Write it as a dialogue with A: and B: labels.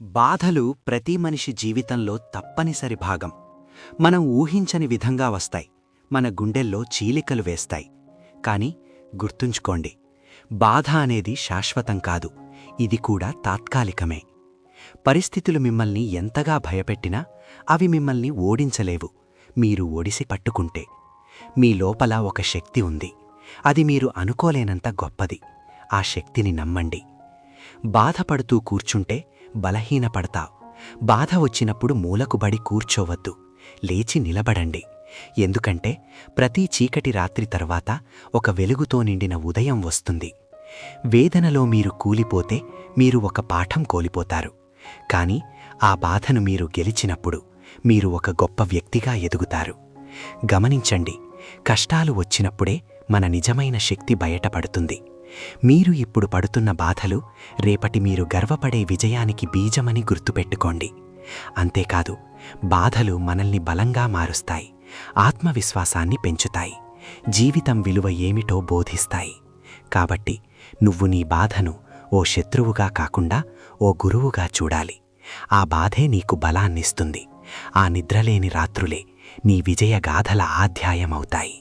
A: బాధలు ప్రతి మనిషి జీవితంలో తప్పనిసరి భాగం. మనం ఊహించని విధంగా వస్తాయి, మన గుండెల్లో చీలికలు వేస్తాయి. కాని గుర్తుంచుకోండి, బాధ అనేది శాశ్వతం కాదు, ఇది కూడా తాత్కాలికమే. పరిస్థితులు మిమ్మల్ని ఎంతగా భయపెట్టినా అవి మిమ్మల్ని ఓడించలేవు, మీరు ఒడిసి పట్టుకుంటే. మీ లోపల ఒక శక్తి ఉంది, అది మీరు అనుకోలేనంత గొప్పది. ఆ శక్తిని నమ్మండి. బాధపడుతూ కూర్చుంటే బలహీనపడతావ్. బాధ వచ్చినప్పుడు మూలకుబడి కూర్చోవద్దు, లేచి నిలబడండి. ఎందుకంటే ప్రతి చీకటి రాత్రి తర్వాత ఒక వెలుగుతో నిండిన ఉదయం వస్తుంది. వేదనలో మీరు కూలిపోతే మీరు ఒక పాఠం కోల్పోతారు. కాని ఆ బాధను మీరు గెలిచినప్పుడు మీరు ఒక గొప్ప వ్యక్తిగా ఎదుగుతారు. గమనించండి, కష్టాలు వచ్చినప్పుడే మన నిజమైన శక్తి బయటపడుతుంది. మీరు ఇప్పుడు పడుతున్న బాధలు రేపటి మీరు గర్వపడే విజయానికి బీజమని గుర్తుపెట్టుకోండి. అంతేకాదు, బాధలు మనల్ని బలంగా మారుస్తాయి, ఆత్మవిశ్వాసాన్ని పెంచుతాయి, జీవితం విలువ ఏమిటో బోధిస్తాయి. కాబట్టి నువ్వు నీ బాధను ఓ శత్రువుగా కాకుండా ఓ గురువుగా చూడాలి. ఆ బాధే నీకు బలాన్నిస్తుంది. ఆ నిద్రలేని రాత్రులే నీ విజయగాథల అధ్యాయమవుతాయి.